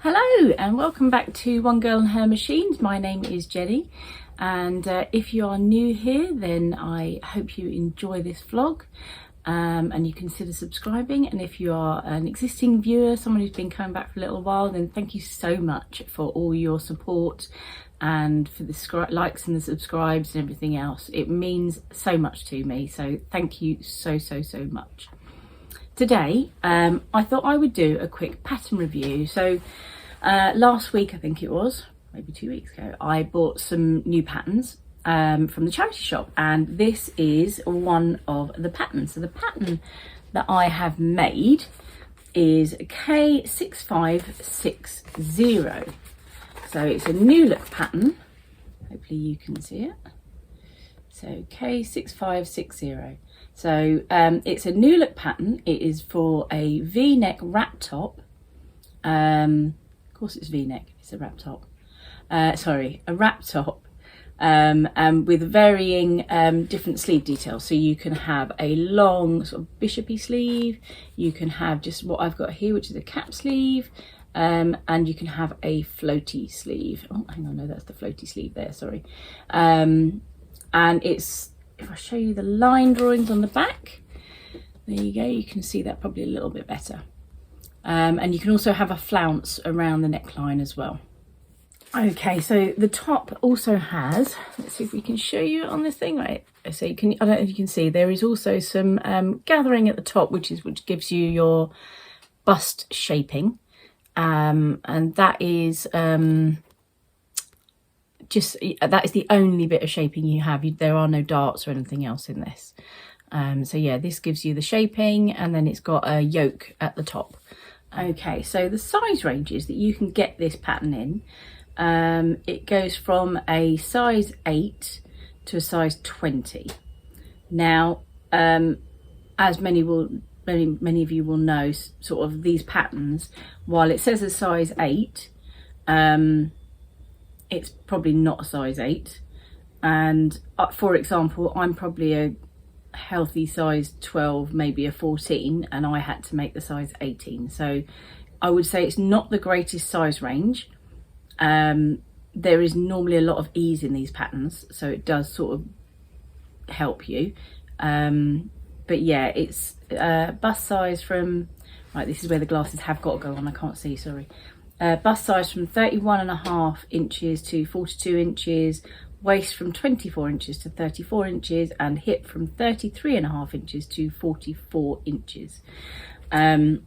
Hello and welcome back to One Girl and Her Machines. My name is Jennie, and if you are new here, then I hope you enjoy this vlog and you consider subscribing. And if you are an existing viewer, someone who's been coming back for a little while, then thank you so much for all your support and for the likes and the subscribes and everything else. It means so much to me, so thank you so much. Today I thought I would do a quick pattern review. So last week, I think it was, maybe 2 weeks ago, I bought some new patterns from the charity shop, and this is one of the patterns. So the pattern that I have made is K6560. So it's a new look pattern, hopefully you can see it. So K6560. So it's a new look pattern. It is for a V-neck wrap top. Of course it's V-neck, it's a wrap top. A wrap top with varying different sleeve details. So you can have a long sort of bishopy sleeve, you can have just what I've got here, which is a cap sleeve, and you can have a floaty sleeve. Oh, hang on, no, that's the floaty sleeve there, sorry. And it's, if I show you the line drawings on the back, there you go, you can see that probably a little bit better. And you can also have a flounce around the neckline as well. Okay, so the top also has, let's see if we can show you on this thing, right? So you can, I don't know if you can see, there is also some gathering at the top, which gives you your bust shaping. And that is that is the only bit of shaping you have. There are no darts or anything else in this. So yeah, this gives you the shaping, and then it's got a yoke at the top. Okay, so the size ranges that you can get this pattern in, it goes from a size 8 to a size 20. Now, as many of you will know, sort of these patterns, while it says a size 8, it's probably not a size 8. And for example, I'm probably a healthy size 12, maybe a 14, and I had to make the size 18. So I would say it's not the greatest size range. There is normally a lot of ease in these patterns, so it does sort of help you. But yeah, it's bust size from, right, this is where the glasses have got to go on, I can't see, sorry. Bust size from 31.5 inches to 42 inches, waist from 24 inches to 34 inches, and hip from 33.5 inches to 44 inches. And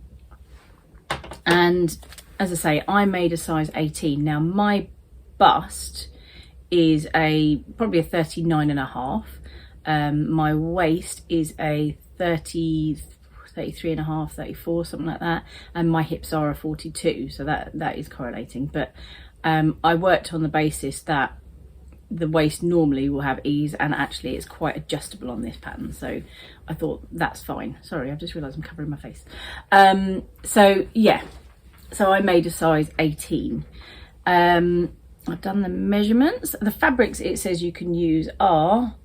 as I say, I made a size 18. Now my bust is probably a 39.5. My waist is a 33.5, 34, something like that, and my hips are a 42, so that is correlating. But I worked on the basis that the waist normally will have ease, and actually it's quite adjustable on this pattern, so I thought that's fine. Sorry, I've just realised I'm covering my face. So yeah, so I made a size 18. I've done the measurements. The fabrics it says you can use are,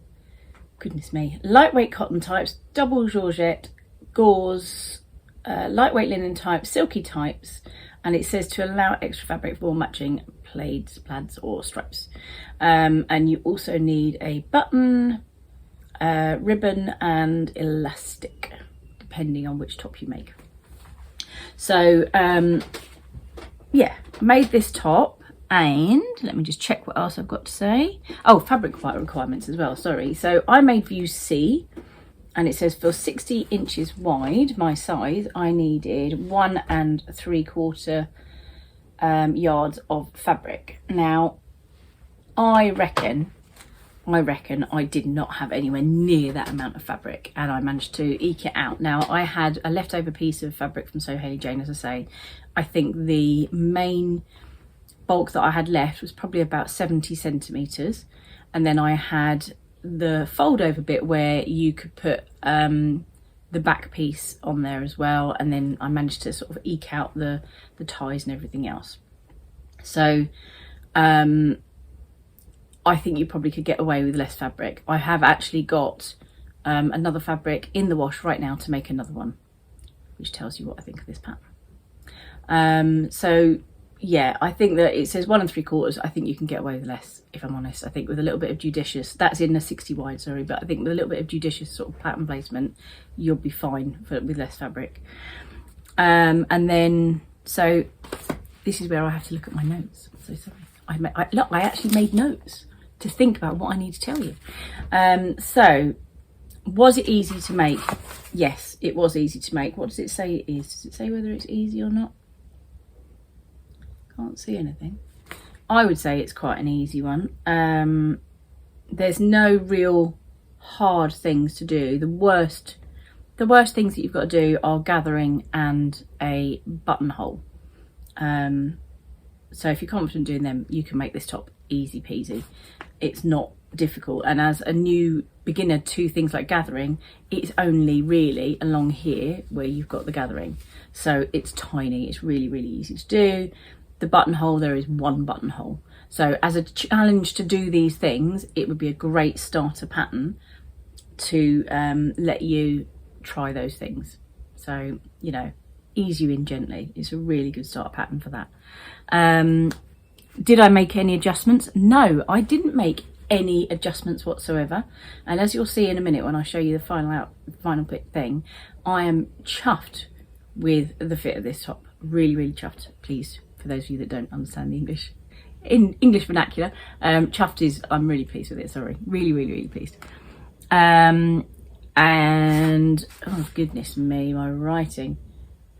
goodness me, lightweight cotton types, double georgette, gauze, lightweight linen types, silky types, and it says to allow extra fabric for matching plaids, plaids or stripes. And you also need a button, ribbon and elastic, depending on which top you make. So yeah, made this top, and let me just check what else I've got to say. Oh, fabric requirements as well, sorry. So I made view C, and it says for 60 inches wide, my size, I needed 1 3/4 yards of fabric. Now, I reckon I did not have anywhere near that amount of fabric, and I managed to eke it out. Now, I had a leftover piece of fabric from Hayley Jane, as I say. I think the main bulk that I had left was probably about 70 centimetres, and then I had the fold over bit where you could put the back piece on there as well, and then I managed to sort of eke out the ties and everything else. So I think you probably could get away with less fabric. I have actually got another fabric in the wash right now to make another one, which tells you what I think of this pattern. So yeah, I think that it says 1 3/4. I think you can get away with less, if I'm honest. I think with a little bit of judicious, that's in a 60 wide, sorry, but I think with a little bit of judicious sort of pattern placement, you'll be fine with less fabric. And then, so this is where I have to look at my notes. So sorry. Look, I actually made notes to think about what I need to tell you. So, was it easy to make? Yes, it was easy to make. What does it say it is? Does it say whether it's easy or not? Can't see anything. I would say it's quite an easy one. There's no real hard things to do. The worst things that you've got to do are gathering and a buttonhole. So if you're confident doing them, you can make this top easy peasy. It's not difficult. And as a new beginner to things like gathering, it's only really along here where you've got the gathering. So it's tiny. It's really, really easy to do. The buttonhole, there is one buttonhole. So as a challenge to do these things, it would be a great starter pattern to let you try those things. So, you know, ease you in gently. It's a really good starter pattern for that. Did I make any adjustments? No, I didn't make any adjustments whatsoever. And as you'll see in a minute when I show you the final thing, I am chuffed with the fit of this top. Really, really chuffed. Pleased. For those of you that don't understand the English, in English vernacular, chuffed is I'm really pleased with it. Sorry, really, really, really pleased. And oh goodness me, my writing.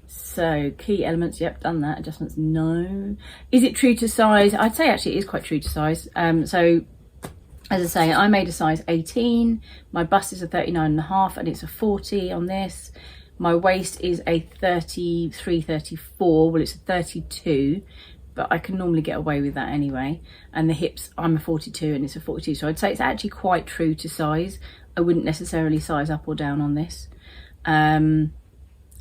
So key elements, yep, done that. Adjustments, no. Is it true to size? I'd say actually it is quite true to size. So as I say, I made a size 18. My bust is a 39.5 and it's a 40 on this. My waist is a 33, 34. Well, it's a 32, but I can normally get away with that anyway. And the hips, I'm a 42 and it's a 42. So I'd say it's actually quite true to size. I wouldn't necessarily size up or down on this. And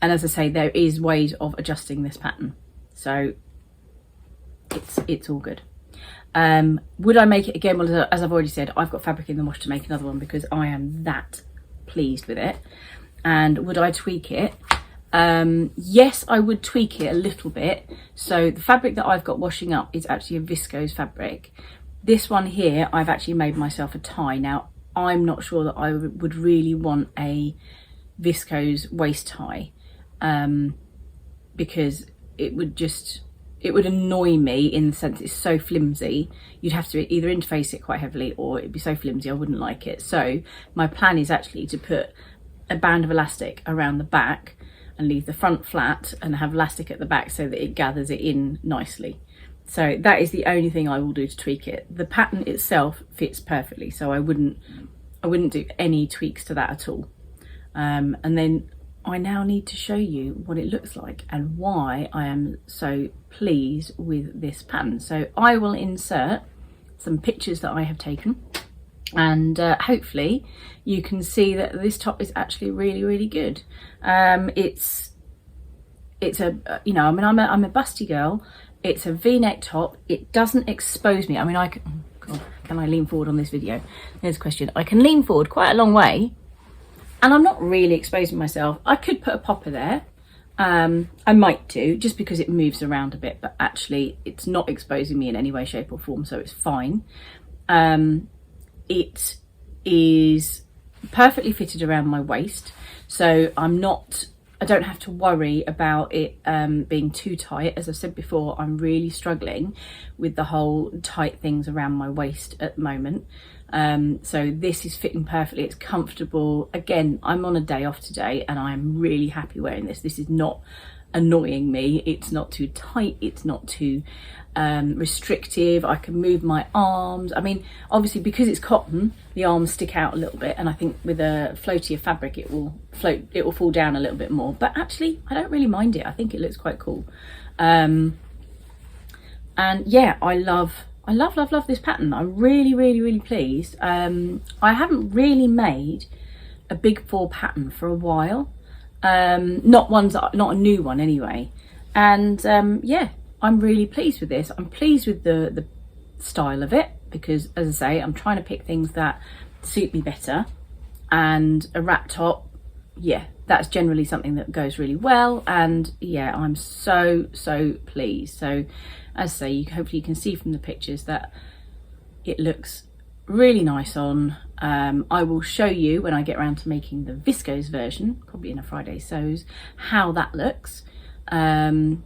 as I say, there is ways of adjusting this pattern. So it's all good. Would I make it again? Well, as I've already said, I've got fabric in the wash to make another one because I am that pleased with it. And would I tweak it? Yes, I would tweak it a little bit. So the fabric that I've got washing up is actually a viscose fabric. This one here, I've actually made myself a tie. Now, I'm not sure that I would really want a viscose waist tie because it would annoy me in the sense it's so flimsy. You'd have to either interface it quite heavily or it'd be so flimsy I wouldn't like it. So my plan is actually to put a band of elastic around the back and leave the front flat and have elastic at the back so that it gathers it in nicely. So that is the only thing I will do to tweak it. The pattern itself fits perfectly, so I wouldn't do any tweaks to that at all. And then I now need to show you what it looks like and why I am so pleased with this pattern. So I will insert some pictures that I have taken. And hopefully you can see that this top is actually really, really good. It's a, you know, I mean, I'm a busty girl. It's a V-neck top. It doesn't expose me. I mean, can I lean forward on this video? There's a question. I can lean forward quite a long way and I'm not really exposing myself. I could put a popper there. I might do just because it moves around a bit, but actually it's not exposing me in any way, shape or form. So it's fine. It is perfectly fitted around my waist, so I don't have to worry about it being too tight. As I've said before, I'm really struggling with the whole tight things around my waist at the moment. So this is fitting perfectly. It's comfortable. Again, I'm on a day off today and I'm really happy wearing this. This is not annoying me. It's not too tight. It's not too restrictive. I can move my arms. I mean, obviously because it's cotton, the arms stick out a little bit, and I think with a floatier fabric it will fall down a little bit more, but actually I don't really mind it. I think it looks quite cool. And yeah, I love this pattern. I'm really, really, really pleased. I haven't really made a big four pattern for a while. Not a new one anyway. And yeah, I'm really pleased with this. I'm pleased with the style of it because, as I say, I'm trying to pick things that suit me better. And a wrap top yeah, that's generally something that goes really well, and yeah, I'm so pleased. So as I say, hopefully you can see from the pictures that it looks really nice on. I will show you when I get around to making the viscose version, probably in a Friday Sews, how that looks, and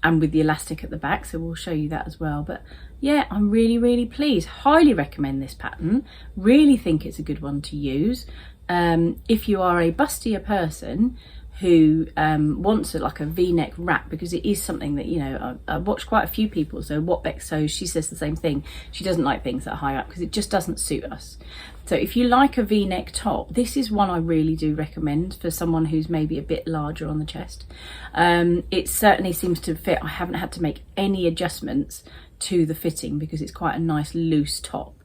with the elastic at the back, so we'll show you that as well. But yeah, I'm really pleased. Highly recommend this pattern. Really think it's a good one to use. If you are a bustier person who wants like a V-neck wrap, because it is something that, you know, I've watched quite a few people. So what Beck sews, she says the same thing. She doesn't like things that are high up because it just doesn't suit us. So if you like a V-neck top, this is one I really do recommend for someone who's maybe a bit larger on the chest. It certainly seems to fit. I haven't had to make any adjustments to the fitting because it's quite a nice loose top,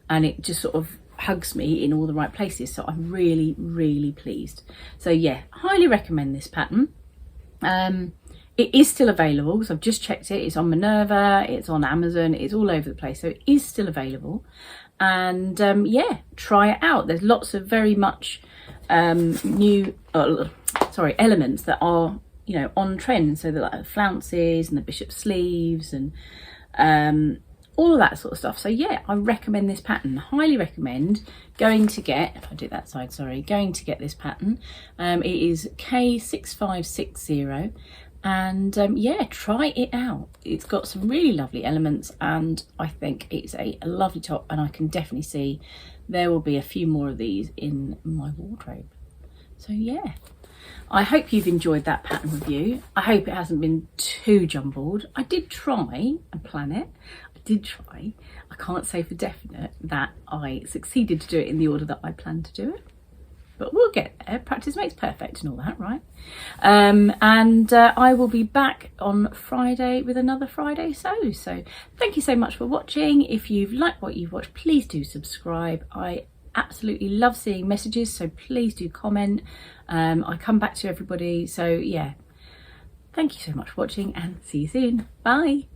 and it just sort of hugs me in all the right places. So I'm really pleased. So yeah, highly recommend this pattern. It is still available, so I've just checked it. It's on Minerva, it's on Amazon, it's all over the place, so it is still available. And yeah, try it out. There's lots of very much new elements that are, you know, on trend. So the like flounces and the bishop sleeves and all of that sort of stuff. So yeah, I recommend this pattern. Highly recommend going to get, if I do that side, sorry, going to get this pattern. It is K6560, and yeah, try it out. It's got some really lovely elements, and I think it's a lovely top, and I can definitely see there will be a few more of these in my wardrobe. So yeah, I hope you've enjoyed that pattern review. I hope it hasn't been too jumbled. I did try and plan it. I can't say for definite that I succeeded to do it in the order that I planned to do it, but we'll get there. Practice makes perfect and all that, right? I will be back on Friday with another Friday Sews. So thank you so much for watching. If you've liked what you've watched, please do subscribe. I absolutely love seeing messages, so please do comment. I come back to everybody. So yeah, thank you so much for watching, and see you soon. Bye.